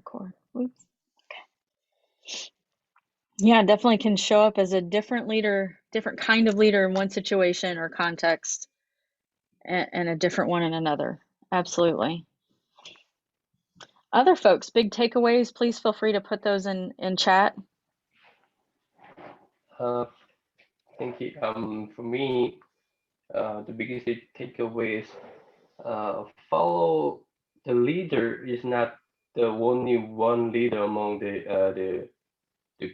record. Oops. Okay. Yeah, definitely can show up as a different leader, different kind of leader in one situation or context, and a different one in another. Absolutely. Other folks, big takeaways, please feel free to put those in chat. Uh, Thank you. For me, the biggest takeaway is follow the leader is not the only one leader among the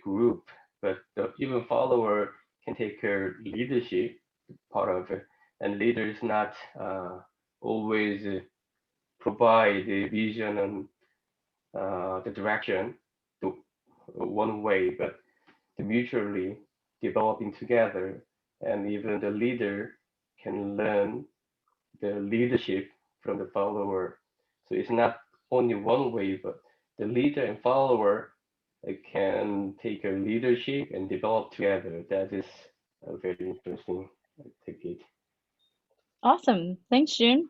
group, but the even follower can take her leadership part of it. And leader is not always provide the vision and the direction to one way, but the mutually developing together, and even the leader can learn the leadership from the follower. So it's not only one way, but the leader and follower can take a leadership and develop together. That is very interesting. I take it. Awesome. Thanks, June.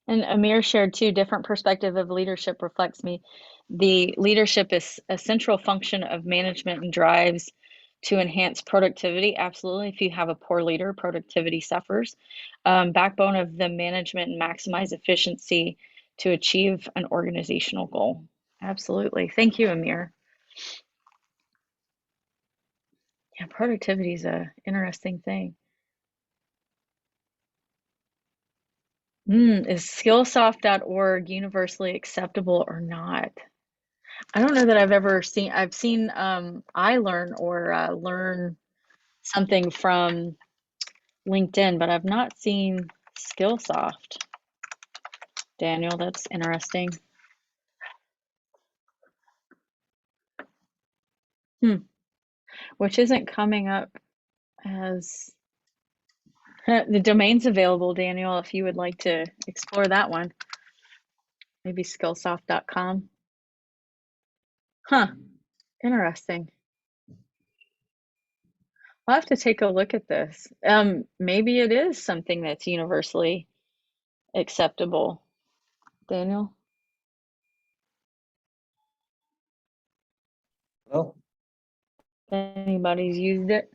And Amir shared too, different perspective of leadership reflects me. The leadership is a central function of management and drives to enhance productivity. Absolutely. If you have a poor leader, productivity suffers. Backbone of the management and maximize efficiency to achieve an organizational goal. Absolutely. Thank you, Amir. Yeah, productivity is an interesting thing. Is skillsoft.org universally acceptable or not? I don't know that I've ever seen, I've seen iLearn or learn something from LinkedIn, but I've not seen Skillsoft. Daniel, that's interesting. Which isn't coming up as the domain's available, Daniel, if you would like to explore that one. Maybe skillsoft.com. Huh, interesting. I'll have to take a look at this. Maybe it is something that's universally acceptable. Daniel? Hello? Anybody's used it?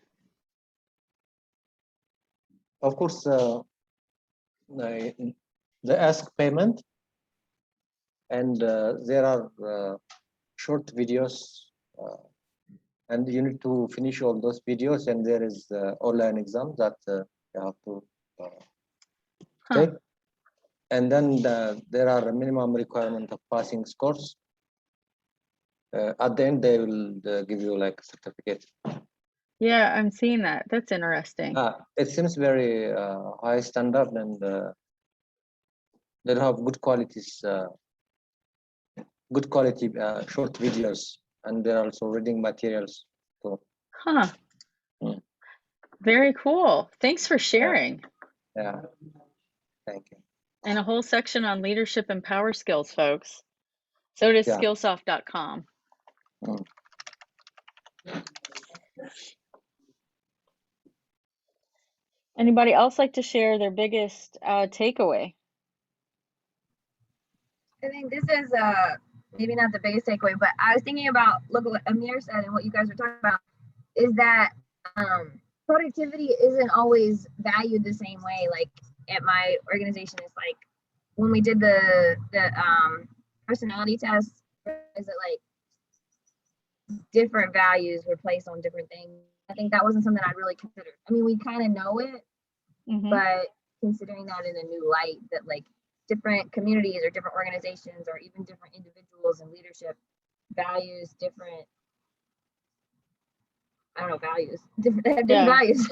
Of course, the ask payment, and there are short videos, and you need to finish all those videos, and there is online exam that you have to take. And then there are a minimum requirement of passing scores. At the end, they will give you like a certificate. Yeah, I'm seeing that. That's interesting. It seems very high standard, and they have good qualities, good quality short videos, and there are also reading materials. So, very cool. Thanks for sharing. Yeah. Thank you. And a whole section on leadership and power skills, folks. So does skillsoft.com. Anybody else like to share their biggest takeaway? I think this is maybe not the biggest takeaway, but I was thinking about, look at what Amir said and what you guys were talking about, is that productivity isn't always valued the same way. Like at my organization, it's like when we did the personality test, is it like different values were placed on different things. I think that wasn't something I really considered. I mean, we kind of know it, but considering that in a new light, that like different communities or different organizations or even different individuals and leadership values different, I don't know, values, different values.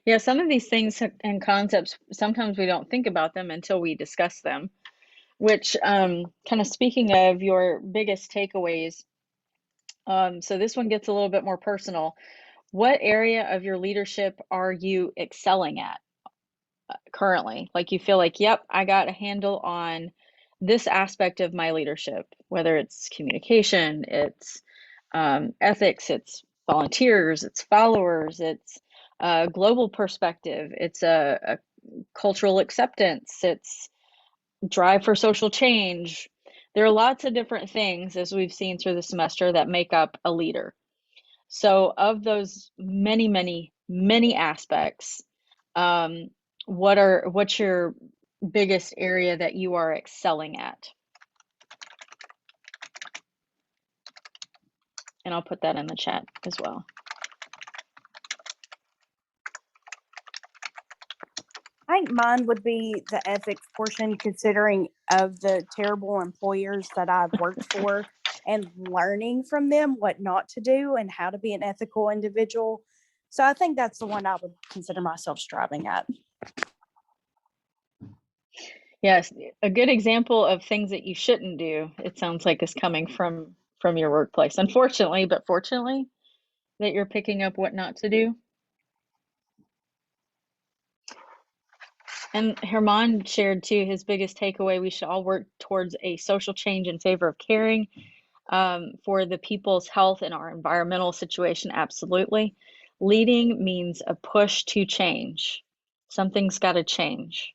Yeah, some of these things and concepts, sometimes we don't think about them until we discuss them, which kind of speaking of your biggest takeaways, so this one gets a little bit more personal. What area of your leadership are you excelling at currently? Like you feel like, yep, I got a handle on this aspect of my leadership, whether it's communication, it's ethics, it's volunteers, it's followers, it's a global perspective, it's a cultural acceptance, it's drive for social change. There are lots of different things, as we've seen through the semester, that make up a leader. So of those many, many, many aspects, what's your biggest area that you are excelling at? And I'll put that in the chat as well. I think mine would be the ethics portion, considering of the terrible employers that I've worked for and learning from them what not to do and how to be an ethical individual. So I think that's the one I would consider myself striving at. Yes, a good example of things that you shouldn't do, it sounds like, is coming from your workplace. Unfortunately, but fortunately, that you're picking up what not to do. And Herman shared too, his biggest takeaway: we should all work towards a social change in favor of caring for the people's health and our environmental situation. Absolutely. Leading means a push to change. Something's got to change.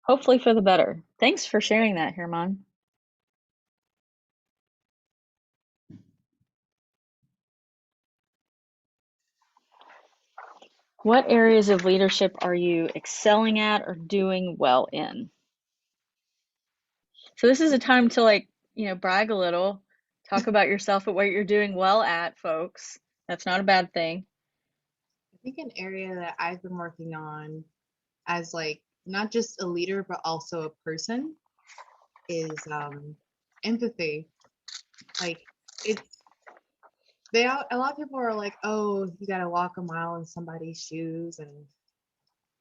Hopefully for the better. Thanks for sharing that, Herman. What areas of leadership are you excelling at or doing well in? So this is a time to, like, brag a little, talk about yourself and what you're doing well at, folks. That's not a bad thing. I think an area that I've been working on as like not just a leader but also a person is empathy. Like a lot of people are like, oh, you gotta walk a mile in somebody's shoes, and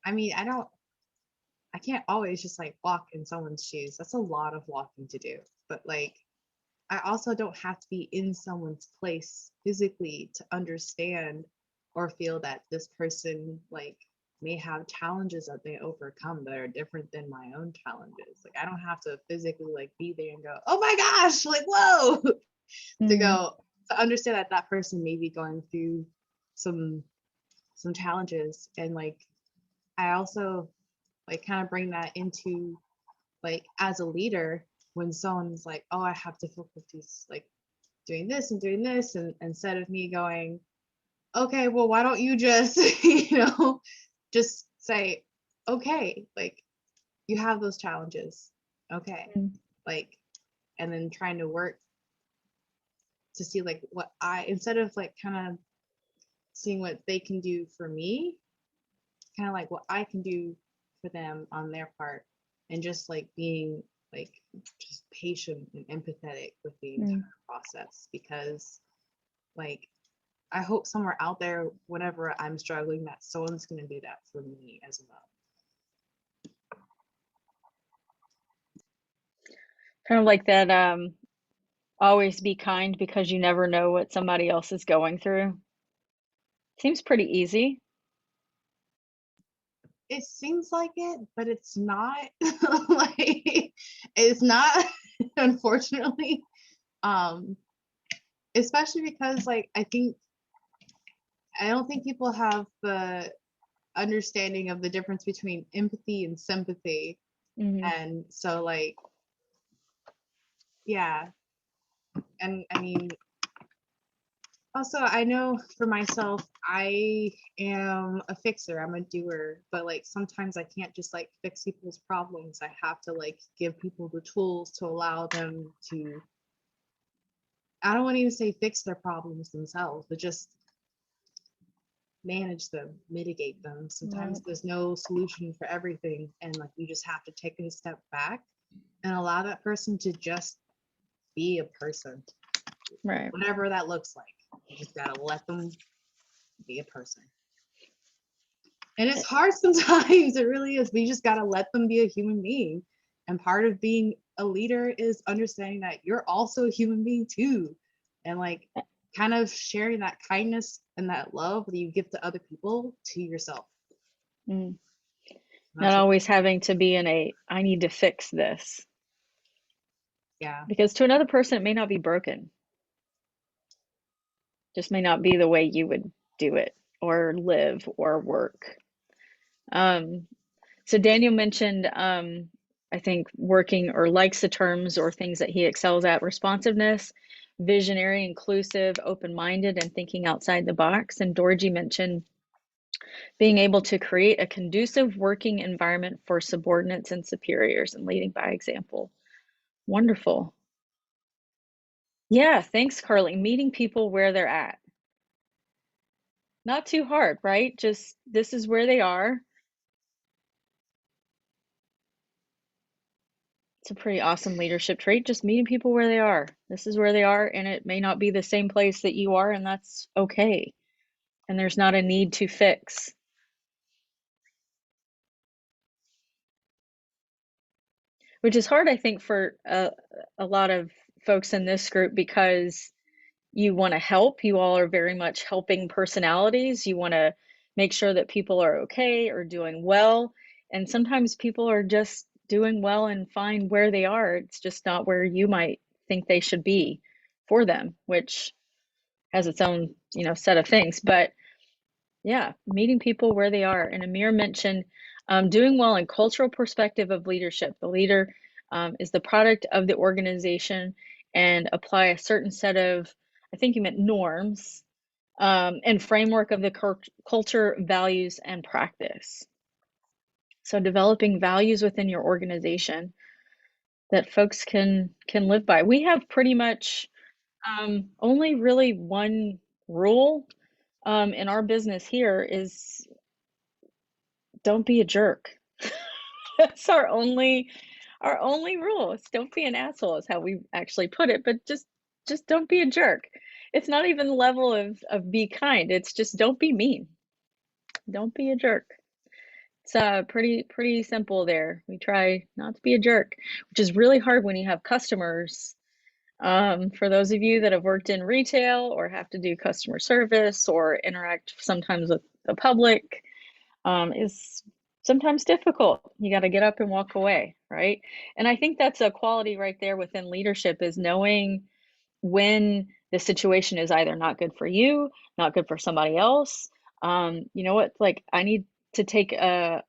I mean I can't always just like walk in someone's shoes. That's a lot of walking to do. But like I also don't have to be in someone's place physically to understand or feel that this person like may have challenges that they overcome that are different than my own challenges. Like I don't have to physically like be there and go, oh my gosh, like whoa, to go to understand that that person may be going through some challenges. And like I also like kind of bring that into like as a leader, when someone's like, oh, I have difficulties like doing this and doing this, and instead of me going, okay, well, why don't you just just say, okay, like you have those challenges, okay, like, and then trying to work to see like what instead of like kind of seeing what they can do for me, kind of like what I can do for them on their part, and just like being like just patient and empathetic with the entire process. Because like I hope somewhere out there, whenever I'm struggling, that someone's going to do that for me as well. Kind of like that, always be kind because you never know what somebody else is going through. Seems pretty easy. It seems like it, but it's not. Like it's not, unfortunately. Especially because like I don't think people have the understanding of the difference between empathy and sympathy. And so like yeah, and I mean also I know for myself I am a fixer, I'm a doer, but like sometimes I can't just like fix people's problems. I have to like give people the tools to allow them to, I don't want to even say fix their problems themselves, but just manage them, mitigate them. Sometimes there's no solution for everything, and like you just have to take a step back and allow that person to just be a person, Right. whatever that looks like. You just gotta let them be a person. And it's hard sometimes, it really is. We just gotta let them be a human being. And part of being a leader is understanding that you're also a human being too, and like kind of sharing that kindness and that love that you give to other people to yourself. Not always having to be in a I need to fix this. Yeah. Because to another person, it may not be broken. Just may not be the way you would do it or live or work. So Daniel mentioned I think working or likes the terms or things that he excels at: responsiveness, visionary, inclusive, open-minded, and thinking outside the box. And Dorji mentioned being able to create a conducive working environment for subordinates and superiors and leading by example. Wonderful. Yeah, thanks, Carly. Meeting people where they're at. Not too hard, right? Just this is where they are. It's a pretty awesome leadership trait, just meeting people where they are. This is where they are, and it may not be the same place that you are, and that's okay. And there's not a need to fix. Which is hard, I think, for a lot of folks in this group, because you want to help. You all are very much helping personalities. You want to make sure that people are okay or doing well. And sometimes people are just doing well and fine where they are. It's just not where you might think they should be for them, which has its own, set of things. But yeah, meeting people where they are. And Amir mentioned doing well in cultural perspective of leadership. The leader is the product of the organization and apply a certain set of, I think you meant norms, and framework of the culture, values, and practice. So developing values within your organization that folks can live by. We have pretty much only really one rule in our business here is don't be a jerk. That's our only rule. It's don't be an asshole is how we actually put it, but just don't be a jerk. It's not even the level of be kind. It's just don't be mean. Don't be a jerk. It's pretty simple there. We try not to be a jerk, which is really hard when you have customers. For those of you that have worked in retail or have to do customer service or interact sometimes with the public, is sometimes difficult. You got to get up and walk away, right? And I think that's a quality right there within leadership, is knowing when the situation is either not good for you, not good for somebody else. You know what? Like, I need to take a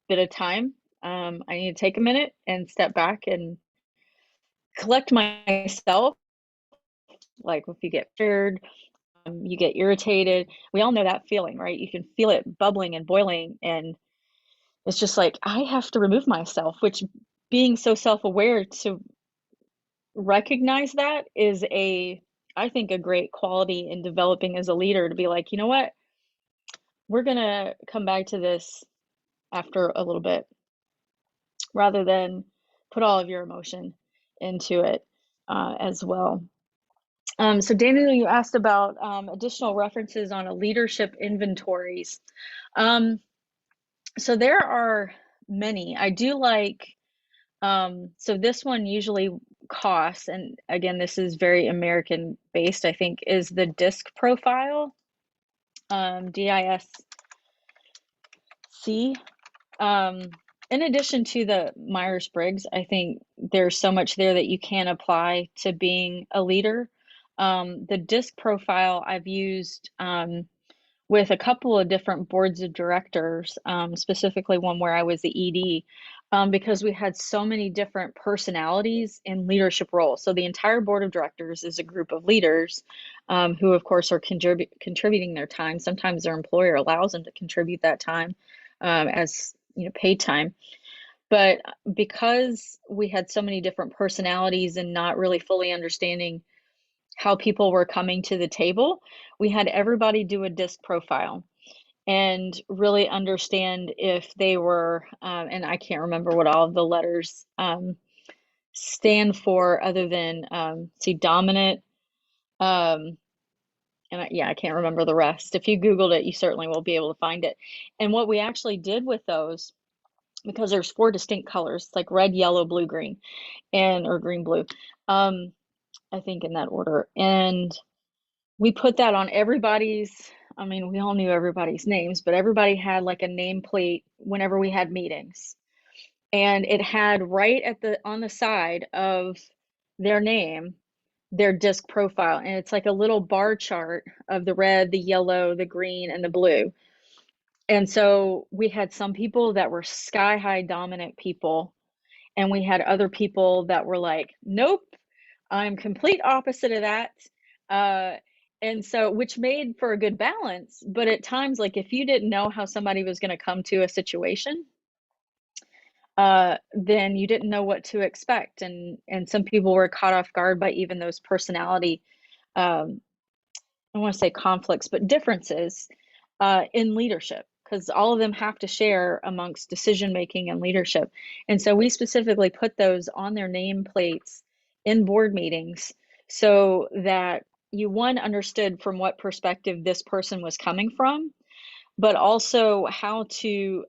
bit of time. I need to take a minute and step back and collect myself. Like, if you get scared, you get irritated. We all know that feeling, right? You can feel it bubbling and boiling, and it's just like, I have to remove myself, which, being so self-aware to recognize that is I think, a great quality in developing as a leader, to be like, you know what? We're gonna come back to this after a little bit, rather than put all of your emotion into it as well. So Daniel, you asked about additional references on a leadership inventories. So there are many. I do like, so this one usually costs, and again, this is very American based, I think, is the DISC profile, DISC. In addition to the Myers-Briggs, I think there's so much there that you can apply to being a leader. The DISC profile I've used with a couple of different boards of directors, specifically one where I was the ED, because we had so many different personalities in leadership roles. So the entire board of directors is a group of leaders who, of course, are contributing their time. Sometimes their employer allows them to contribute that time as paid time. But because we had so many different personalities and not really fully understanding how people were coming to the table, we had everybody do a DISC profile and really understand if they were, and I can't remember what all of the letters stand for, other than, see, dominant, and I can't remember the rest. If you Googled it, you certainly will be able to find it. And what we actually did with those, because there's 4 distinct colors, like red, yellow, blue, green, or green, blue, I think in that order. And we put that on everybody's, we all knew everybody's names, but everybody had like a nameplate whenever we had meetings. And it had right on the side of their name, their DISC profile. And it's like a little bar chart of the red, the yellow, the green, and the blue. And so we had some people that were sky high dominant people, And we had other people that were like, nope, I'm complete opposite of that. And so, which made for a good balance. But at times, like if you didn't know how somebody was going to come to a situation, then you didn't know what to expect. And some people were caught off guard by even those personality, um, I want to say conflicts, but differences in leadership, because all of them have to share amongst decision making and leadership. And so we specifically put those on their nameplates in board meetings so that you, one, understood from what perspective this person was coming from, but also how to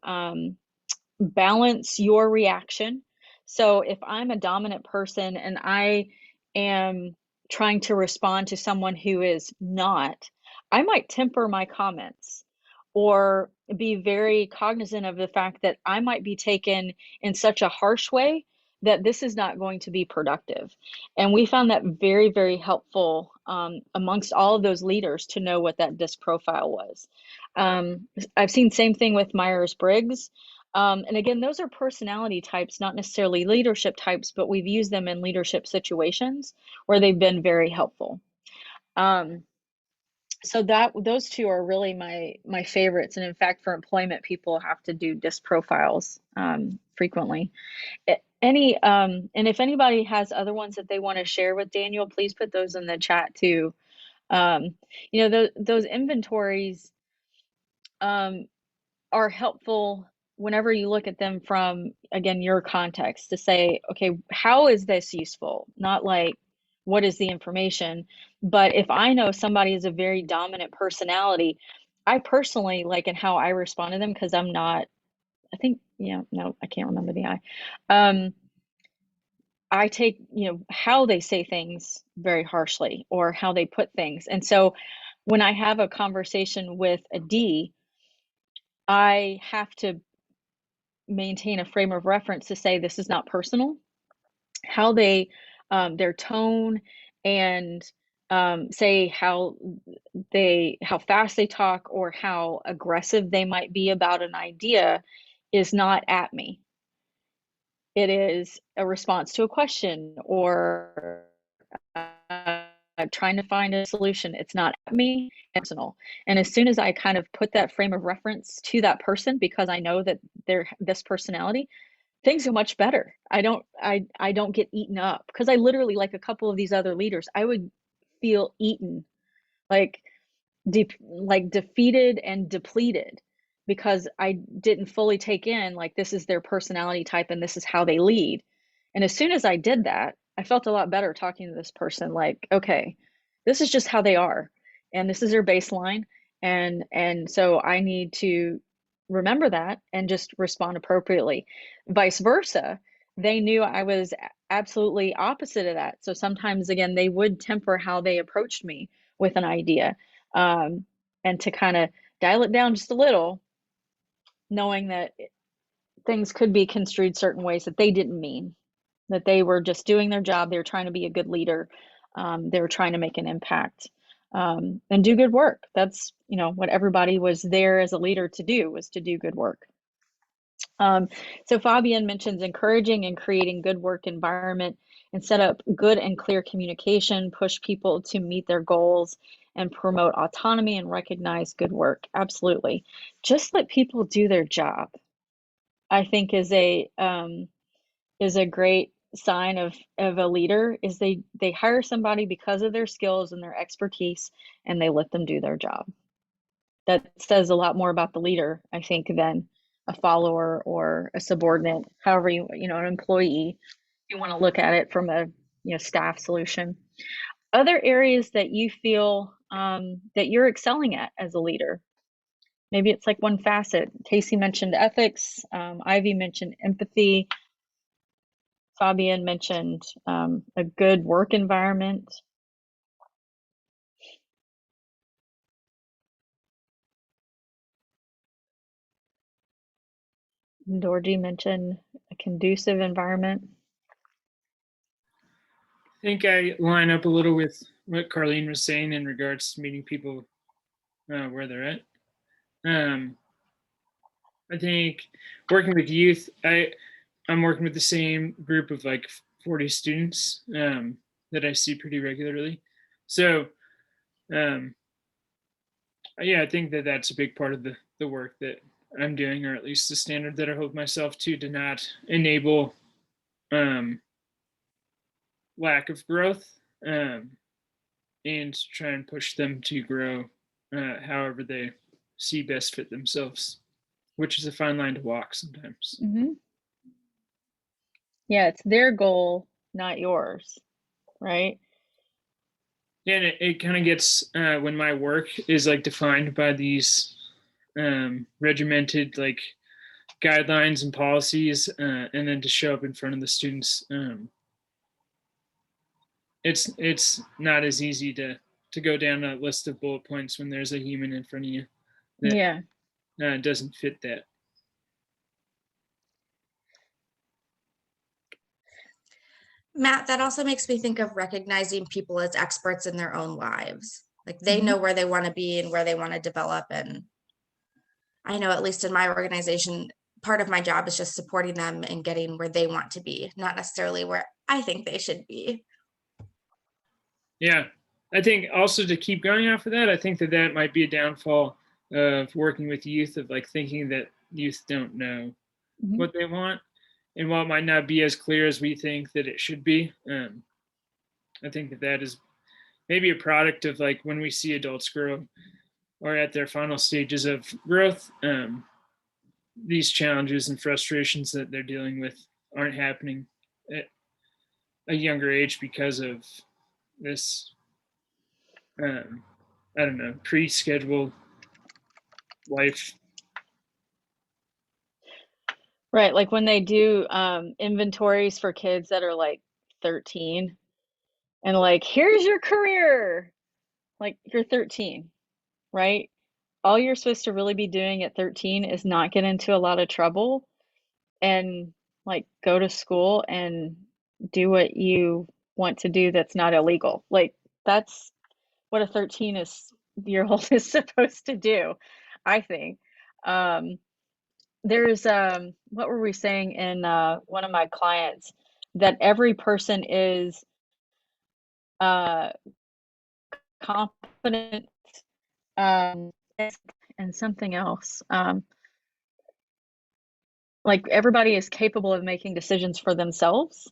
balance your reaction. So if I'm a dominant person and I am trying to respond to someone who is not, I might temper my comments or be very cognizant of the fact that I might be taken in such a harsh way that this is not going to be productive. And we found that very, very helpful amongst all of those leaders to know what that DISC profile was. I've seen same thing with Myers-Briggs. And again, those are personality types, not necessarily leadership types, but we've used them in leadership situations where they've been very helpful. So those two are really my favorites. And in fact, for employment, people have to do DISC profiles frequently. And if anybody has other ones that they want to share with Daniel, please put those in the chat too. Those inventories are helpful whenever you look at them from, again, your context to say, okay, how is this useful? Not like, what is the information? But if I know somebody is a very dominant personality, I personally like in how I respond to them, because I'm not, I think, no, I can't remember the I. I take, how they say things very harshly or how they put things. And so when I have a conversation with a D, I have to maintain a frame of reference to say this is not personal. How they, their tone, and say how fast they talk or how aggressive they might be about an idea is not at me. It is a response to a question or trying to find a solution. It's not at me, it's personal. And as soon as I kind of put that frame of reference to that person, because I know that they're this personality, things are much better. I don't get eaten up, because I literally, like a couple of these other leaders, I would feel eaten, like defeated and depleted, because I didn't fully take in, like, this is their personality type and this is how they lead. And as soon as I did that, I felt a lot better talking to this person, like, okay, this is just how they are and this is their baseline, and so I need to remember that and just respond appropriately. Vice versa, they knew I was absolutely opposite of that, so sometimes, again, they would temper how they approached me with an idea, and to kind of dial it down just a little, knowing that things could be construed certain ways that they didn't mean, that they were just doing their job. They were trying to be a good leader. They were trying to make an impact, and do good work. That's, what everybody was there as a leader to do, was to do good work. So Fabian mentions encouraging and creating good work environment and set up good and clear communication, push people to meet their goals, and promote autonomy and recognize good work. Absolutely. Just let people do their job, I think, is a great sign of a leader. Is they hire somebody because of their skills and their expertise, and they let them do their job. That says a lot more about the leader, I think, than a follower or a subordinate, however an employee, you want to look at it from a staff solution. Other areas that you feel that you're excelling at as a leader. Maybe it's like one facet. Casey mentioned ethics. Ivy mentioned empathy. Fabian mentioned a good work environment. Dorji mentioned a conducive environment. I think I line up a little with what Carlene was saying in regards to meeting people where they're at. I think working with youth, I'm working with the same group of like 40 students that I see pretty regularly. So yeah, I think that that's a big part of the work that I'm doing, or at least the standard that I hold myself to not enable lack of growth, and try and push them to grow however they see best fit themselves, which is a fine line to walk sometimes. Mm-hmm. Yeah, it's their goal, not yours, right? Yeah, and it kind of gets when my work is like defined by these regimented like guidelines and policies, and then to show up in front of the students, it's not as easy to go down a list of bullet points when there's a human in front of you that Yeah. doesn't fit that. Matt, that also makes me think of recognizing people as experts in their own lives. Like they Mm-hmm. know where they want to be and where they want to develop. And I know, at least in my organization, part of my job is just supporting them and getting where they want to be, not necessarily where I think they should be. Yeah, I think also to keep going off of that, I think that that might be a downfall of working with youth, of like thinking that youth don't know Mm-hmm. what they want, and while it might not be as clear as we think that it should be, I think that that is maybe a product of like when we see adults grow or at their final stages of growth, these challenges and frustrations that they're dealing with aren't happening at a younger age because of this I don't know, pre-scheduled life. Right, like when they do inventories for kids that are like 13 and like, here's your career. Like you're 13, right? All you're supposed to really be doing at 13 is not get into a lot of trouble and like go to school and do what you want to do that's not illegal. Like that's what a 13-year old is supposed to do, I think. There's what were we saying in one of my clients, that every person is uh competent, um and something else. Like everybody is capable of making decisions for themselves,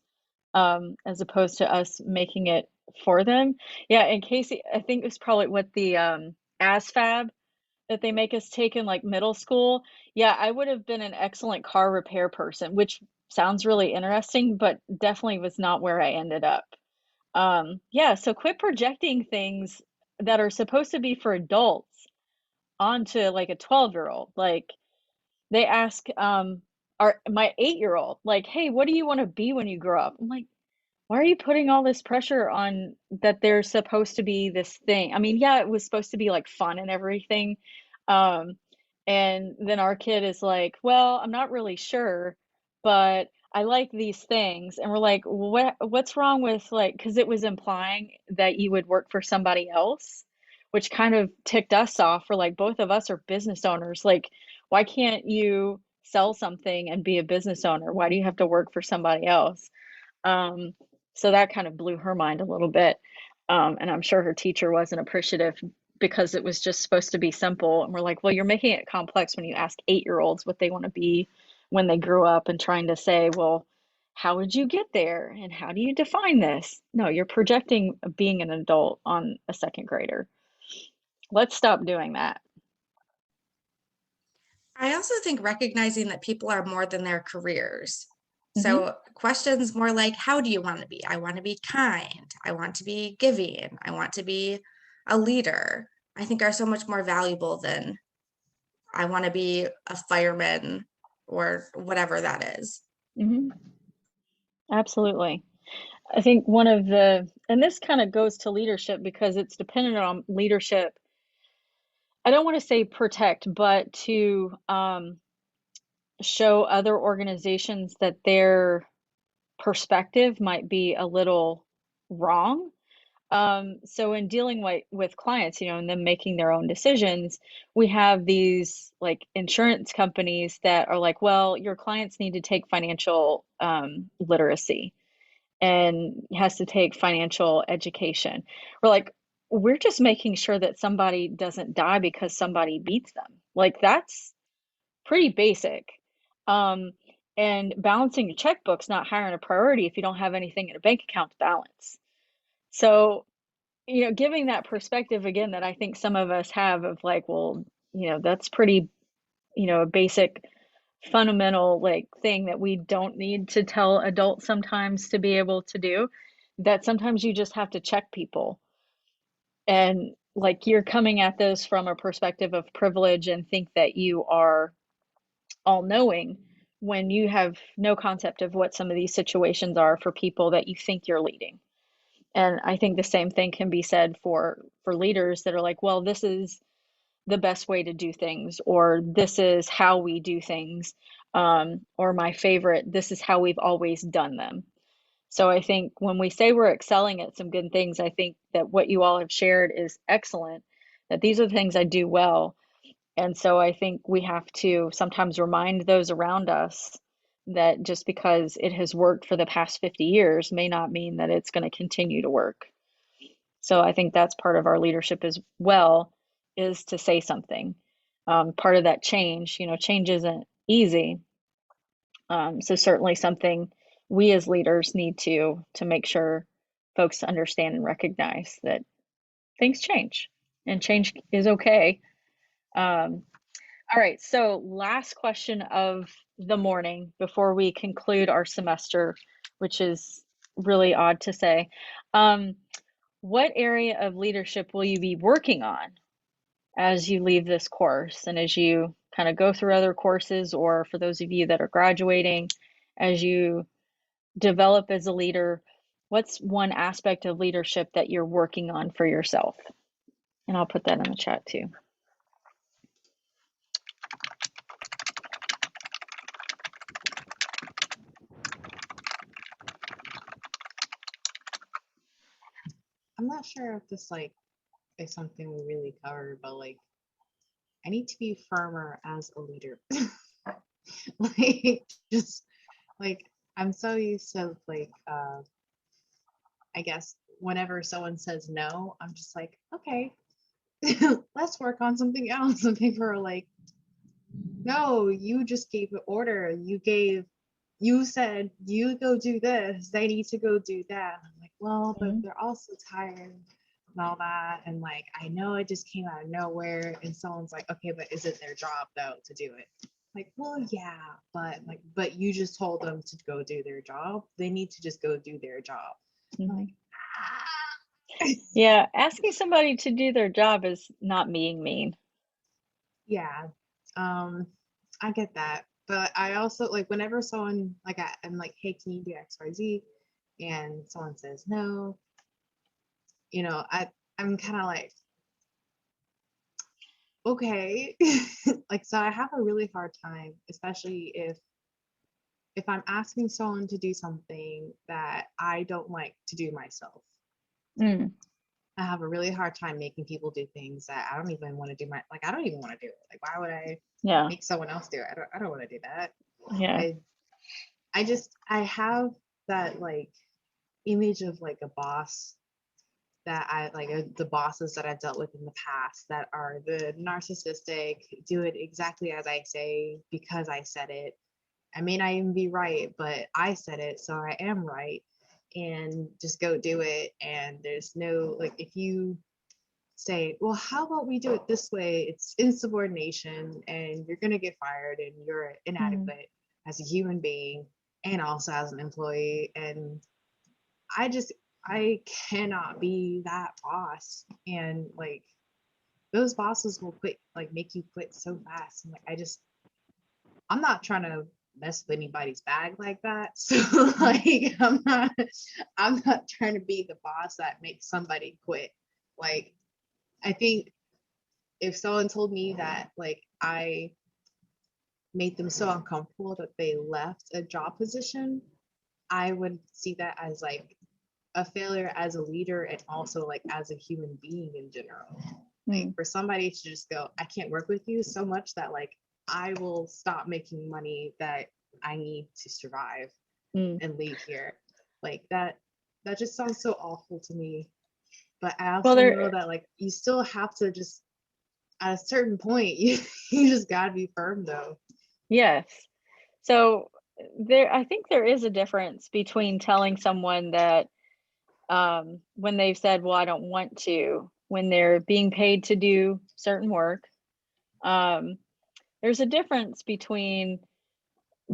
as opposed to us making it for them. Yeah, and Casey, I think it was probably what the ASFAB that they make us take in like middle school. Yeah, I would have been an excellent car repair person, which sounds really interesting, but definitely was not where I ended up. Yeah, so quit projecting things that are supposed to be for adults onto like a 12-year-old. Like they ask my 8-year-old, like, hey, what do you want to be when you grow up? I'm like, why are you putting all this pressure on that they're supposed to be this thing? I mean, yeah, it was supposed to be like fun and everything. Um, and then our kid is like, well, I'm not really sure, but I like these things. And we're like, what's wrong with like, because it was implying that you would work for somebody else, which kind of ticked us off. We're like, both of us are business owners. Like, why can't you sell something and be a business owner? Why do you have to work for somebody else? Um, so that kind of blew her mind a little bit. And I'm sure her teacher wasn't appreciative because it was just supposed to be simple. And we're like, well, you're making it complex when you ask 8-year-olds what they want to be when they grew up and trying to say, well, how would you get there? And how do you define this? No, you're projecting being an adult on a second grader. Let's stop doing that. I also think recognizing that people are more than their careers. Mm-hmm. So questions more like, how do you want to be? I want to be kind. I want to be giving. I want to be a leader. I think are so much more valuable than I want to be a fireman or whatever that is. Mm-hmm. Absolutely. I think one of the, and this kind of goes to leadership because it's dependent on leadership. I don't want to say protect, but to show other organizations that their perspective might be a little wrong. So in dealing with clients, you know, and them making their own decisions, we have these like insurance companies that are like, well, your clients need to take financial literacy and has to take financial education. We're like, we're just making sure that somebody doesn't die because somebody beats them. Like that's pretty basic. Um, and balancing your checkbook's not higher on a priority if you don't have anything in a bank account to balance. So, you know, giving that perspective again that I think some of us have of like, well, you know, that's pretty, you know, a basic fundamental like thing that we don't need to tell adults sometimes to be able to do, that sometimes you just have to check people. And like you're coming at this from a perspective of privilege and think that you are all knowing when you have no concept of what some of these situations are for people that you think you're leading. And I think the same thing can be said for leaders that are like, well, this is the best way to do things, or this is how we do things, or my favorite, this is how we've always done them. So I think when we say we're excelling at some good things, I think that what you all have shared is excellent, that these are the things I do well. And so I think we have to sometimes remind those around us that just because it has worked for the past 50 years may not mean that it's going to continue to work. So I think that's part of our leadership as well, is to say something. Part of that change, you know, change isn't easy. So certainly something we as leaders need to make sure folks understand and recognize that things change and change is okay. All right, so last question of the morning before we conclude our semester, which is really odd to say. What area of leadership will you be working on as you leave this course and as you kind of go through other courses, or for those of you that are graduating, as you develop as a leader, what's one aspect of leadership that you're working on for yourself? And I'll put that in the chat too. I'm not sure if this like is something we really covered, but like I need to be firmer as a leader. Like just like I'm so used to like I guess whenever someone says no, I'm just like, okay, let's work on something else. And people are like, no, you just gave an order. You said you go do this. They need to go do that. I'm like, well, but they're also tired and all that. And like, I know it just came out of nowhere. And someone's like, okay, but is it their job though to do it? Like, well, yeah, but you just told them to go do their job. They need to just go do their job. Like, yeah, asking somebody to do their job is not being mean. yeah, I get that, but I also like whenever someone like I'm like, hey, can you do XYZ, and someone says no, you know, I'm kind of like, okay, like so I have a really hard time, especially if I'm asking someone to do something that I don't like to do myself. I have a really hard time making people do things that I don't even want to do I don't even want to do it. Like, why would I make someone else do it? I don't want to do that. Yeah. I have that like image of like a boss that I like the bosses that I've dealt with in the past that are the narcissistic, do it exactly as I say because I said it. I may not even be right, but I said it, so I am right. And just go do it. And there's no like if you say, well, how about we do it this way? It's insubordination and you're gonna get fired and you're inadequate as a human being and also as an employee. And I cannot be that boss. And like those bosses will quit, like make you quit so fast. And like I'm not trying to mess with anybody's bag like that. So like I'm not trying to be the boss that makes somebody quit. Like I think if someone told me that like I made them so uncomfortable that they left a job position, I would see that as like a failure as a leader and also like as a human being in general. Like for somebody to just go, I can't work with you so much that like I will stop making money that I need to survive and leave here. Like that just sounds so awful to me. But I also know that like you still have to just at a certain point you just gotta be firm though. Yes. So I think there is a difference between telling someone that when they've said, well, I don't want to, when they're being paid to do certain work. There's a difference between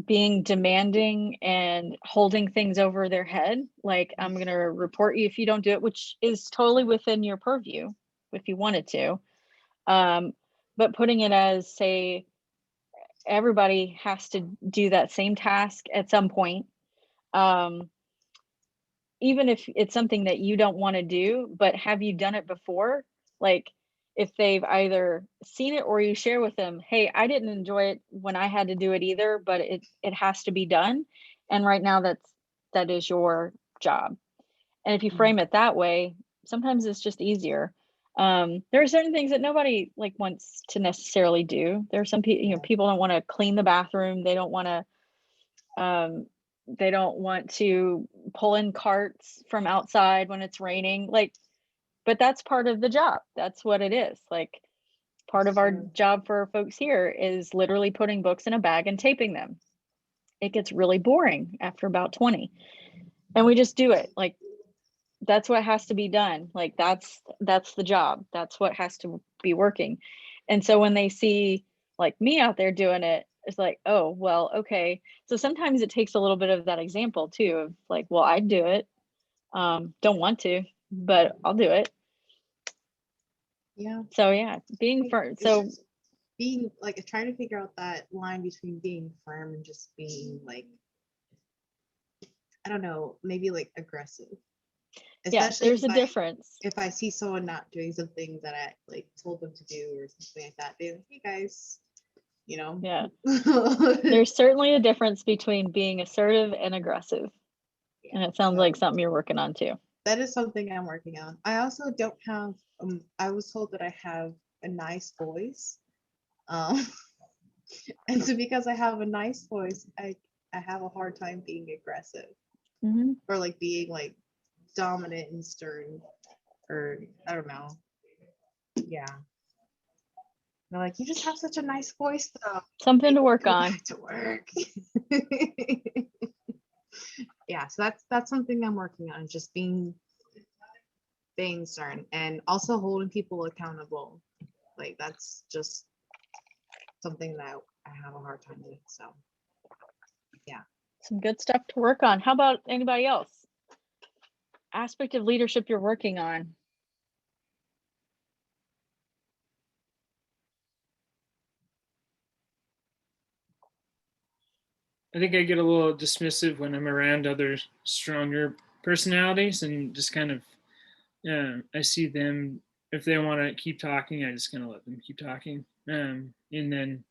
being demanding and holding things over their head. Like, I'm going to report you if you don't do it, which is totally within your purview if you wanted to. But putting it as, say, everybody has to do that same task at some point. Even if it's something that you don't want to do, but have you done it before? Like, if they've either seen it or you share with them, hey, I didn't enjoy it when I had to do it either, but it has to be done. And right now that is your job. And if you frame it that way, sometimes it's just easier. There are certain things that nobody like wants to necessarily do. There are some people, people don't want to clean the bathroom. They don't want to pull in carts from outside when it's raining. Like, but that's part of the job. That's what it is. Like, part of our job for folks here is literally putting books in a bag and taping them. It gets really boring after about 20. And we just do it. Like, that's what has to be done. Like, that's the job. That's what has to be working. And so when they see like me out there doing it, it's like, oh, well, okay. So sometimes it takes a little bit of that example too, of like, well, I'd do it. Don't want to, but I'll do it. Yeah. So yeah, being firm. So being like trying to figure out that line between being firm and just being like, I don't know, maybe like aggressive. Especially there's a difference. If I see someone not doing something that I like told them to do or something like that, they're like, hey guys, you know. Yeah. There's certainly a difference between being assertive and aggressive. Yeah, and it sounds like something you're working on too. That is something I'm working on. I also don't have I was told that I have a nice voice. And so because I have a nice voice, I have a hard time being aggressive. Or like being like dominant and stern, or I don't know. Yeah. They're like, you just have such a nice voice though. Something to work on. Back to work. Yeah, so that's something I'm working on, just being stern and also holding people accountable. Like that's just something that I have a hard time with. So yeah. Some good stuff to work on. How about anybody else? Aspect of leadership you're working on? I think I get a little dismissive when I'm around other stronger personalities and just kind of, I see them, if they want to keep talking, I just kind of let them keep talking. And then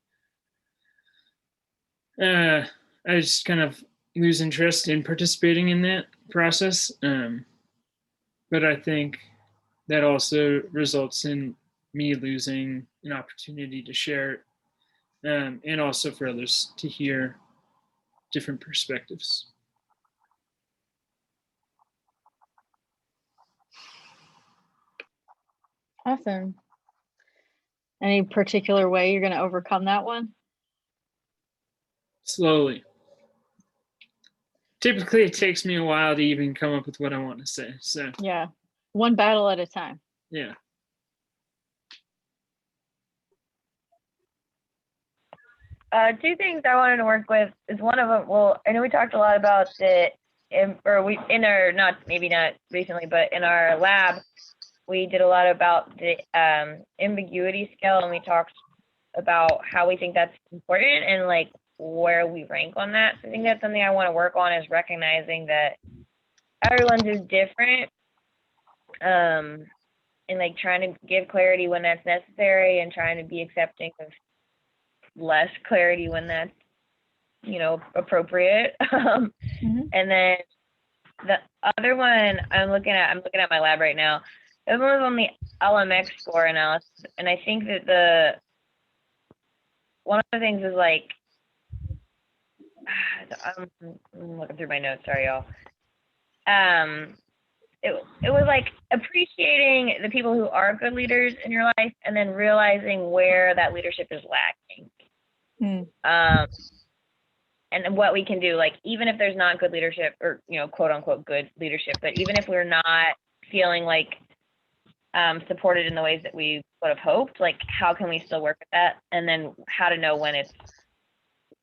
I just kind of lose interest in participating in that process. But I think that also results in me losing an opportunity to share, and also for others to hear different perspectives. Awesome. Any particular way you're going to overcome that one? Slowly. Typically, it takes me a while to even come up with what I want to say. So yeah, one battle at a time. Yeah. Two things I wanted to work with is one of them. Well, I know we talked a lot about maybe not recently, but in our lab, we did a lot about the ambiguity scale, and we talked about how we think that's important and like where we rank on that. So I think that's something I want to work on, is recognizing that everyone's is different, and like trying to give clarity when that's necessary and trying to be accepting of less clarity when that's appropriate. And then the other one I'm looking at my lab right now. The other one was on the LMX score analysis, and I think that one of the things is like, I'm looking through my notes. Sorry, y'all. It was like appreciating the people who are good leaders in your life, and then realizing where that leadership is lacking. And what we can do, like, even if there's not good leadership, or, you know, quote unquote good leadership, but even if we're not feeling like supported in the ways that we would have hoped, like, how can we still work with that? And then how to know when it's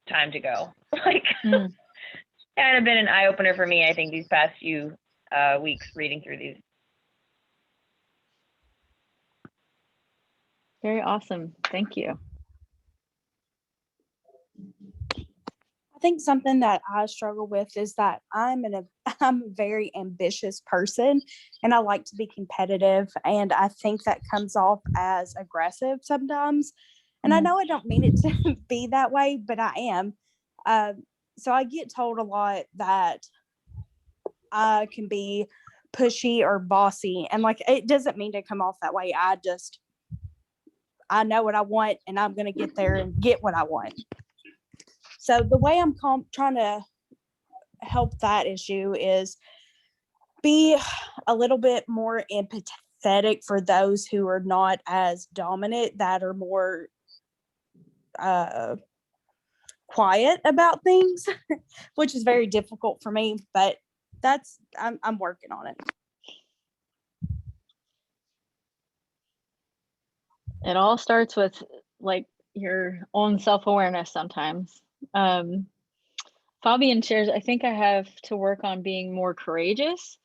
time to go. Like, kind of been an eye opener for me, I think, these past few weeks reading through these. Very awesome. Thank you. I think something that I struggle with is that I'm a very ambitious person, and I like to be competitive, and I think that comes off as aggressive sometimes. And I know I don't mean it to be that way, but I am. So I get told a lot that I can be pushy or bossy, and like, it doesn't mean to come off that way. I know what I want, and I'm going to get there and get what I want. So the way I'm trying to help that issue is be a little bit more empathetic for those who are not as dominant, that are more quiet about things, which is very difficult for me, but I'm working on it. It all starts with like your own self-awareness sometimes. Fabian shares, I think I have to work on being more courageous,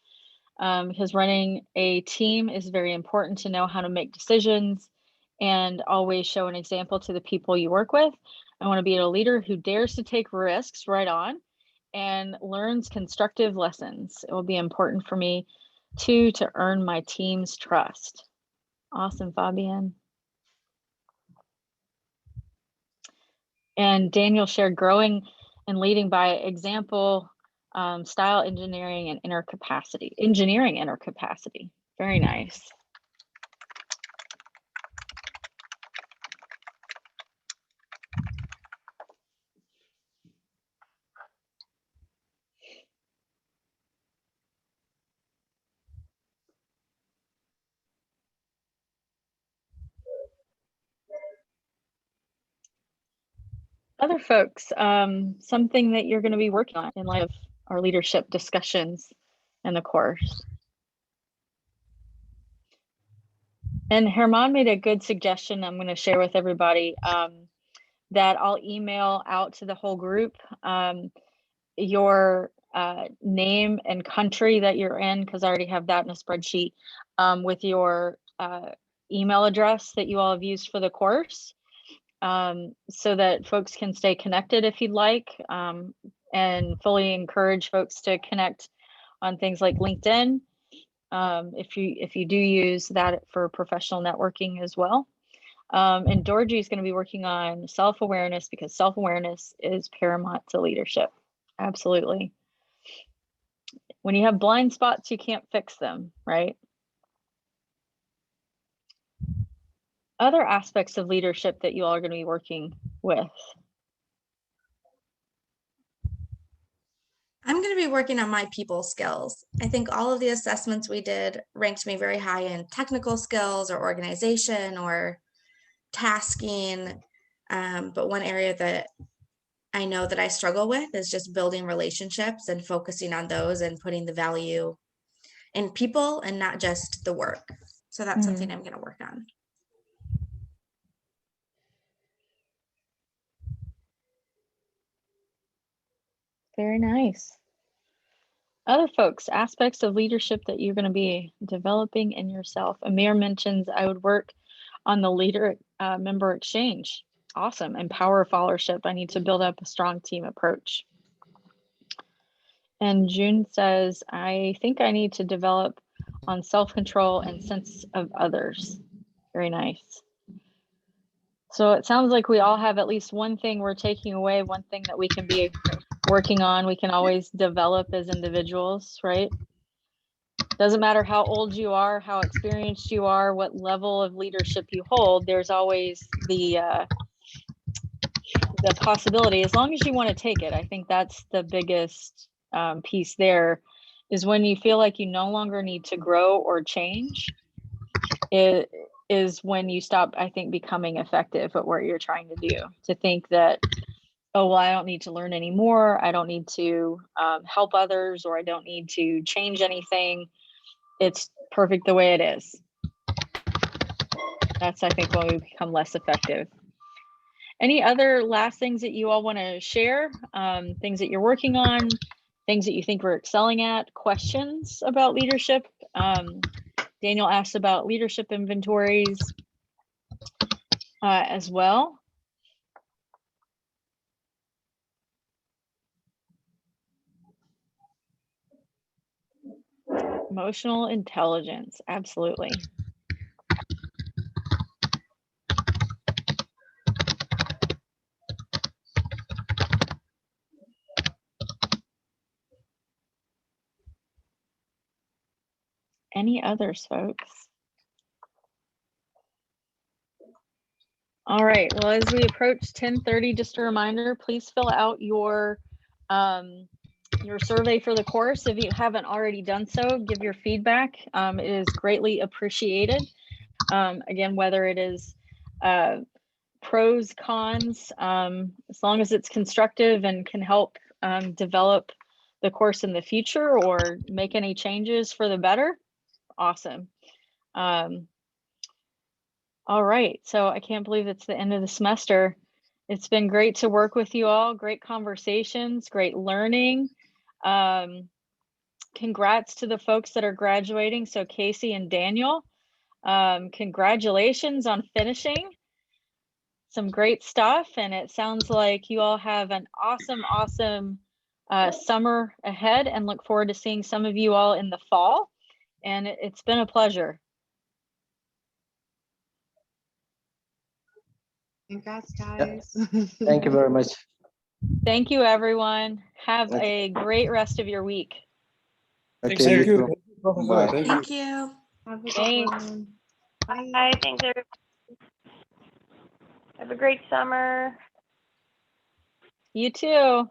because running a team is very important to know how to make decisions and always show an example to the people you work with. I want to be a leader who dares to take risks right on and learns constructive lessons. It will be important for me too to earn my team's trust. Awesome, Fabian. And Daniel shared growing and leading by example, style engineering and engineering inner capacity. Very nice. Other folks, something that you're going to be working on in light of our leadership discussions in the course. And Herman made a good suggestion I'm going to share with everybody, that I'll email out to the whole group your name and country that you're in, because I already have that in a spreadsheet, with your email address that you all have used for the course, so that folks can stay connected if you'd like, and fully encourage folks to connect on things like LinkedIn, if you do use that for professional networking as well. And Dorji is going to be working on self-awareness, because self-awareness is paramount to leadership. Absolutely. When you have blind spots, you can't fix them, right? Other aspects of leadership that you all are going to be working with. I'm going to be working on my people skills. I think all of the assessments we did ranked me very high in technical skills or organization or tasking. But one area that I know that I struggle with is just building relationships and focusing on those and putting the value in people and not just the work. So that's something I'm going to work on. Very nice. Other folks, aspects of leadership that you're going to be developing in yourself. Amir mentions I would work on the leader member exchange. Awesome. Empower followership. I need to build up a strong team approach. And June says, I think I need to develop on self-control and sense of others. Very nice. So it sounds like we all have at least one thing we're taking away, one thing that we can be working on. We can always develop as individuals, right? Doesn't matter how old you are, how experienced you are, what level of leadership you hold, there's always the possibility, as long as you want to take it. I think that's the biggest piece there, is when you feel like you no longer need to grow or change, it is when you stop, I think, becoming effective at what you're trying to do. To think that, oh, well, I don't need to learn anymore, I don't need to help others, or I don't need to change anything. It's perfect the way it is. That's, I think, when we become less effective. Any other last things that you all want to share? Things that you're working on, things that you think we're excelling at, questions about leadership? Daniel asked about leadership inventories as well. Emotional intelligence, absolutely. Any others, folks? All right, well, as we approach 10:30, just a reminder, please fill out your survey for the course. If you haven't already done so, give your feedback. It is greatly appreciated. Again, whether it is pros, cons, as long as it's constructive and can help develop the course in the future or make any changes for the better, awesome. All right, so I can't believe it's the end of the semester. It's been great to work with you all, great conversations, great learning. Congrats to the folks that are graduating. So Casey and Daniel, congratulations on finishing. Some great stuff, and it sounds like you all have an awesome summer ahead, and look forward to seeing some of you all in the fall. And it's been a pleasure. Congrats, guys. Thank you very much. Thank you, everyone. Have a great rest of your week. Thanks, Okay, thank you. too. Professor. Bye. Thank you. Thank you. Have a good Thanks. one. Bye. Bye. Thanks, everybody. Have a great summer. You too.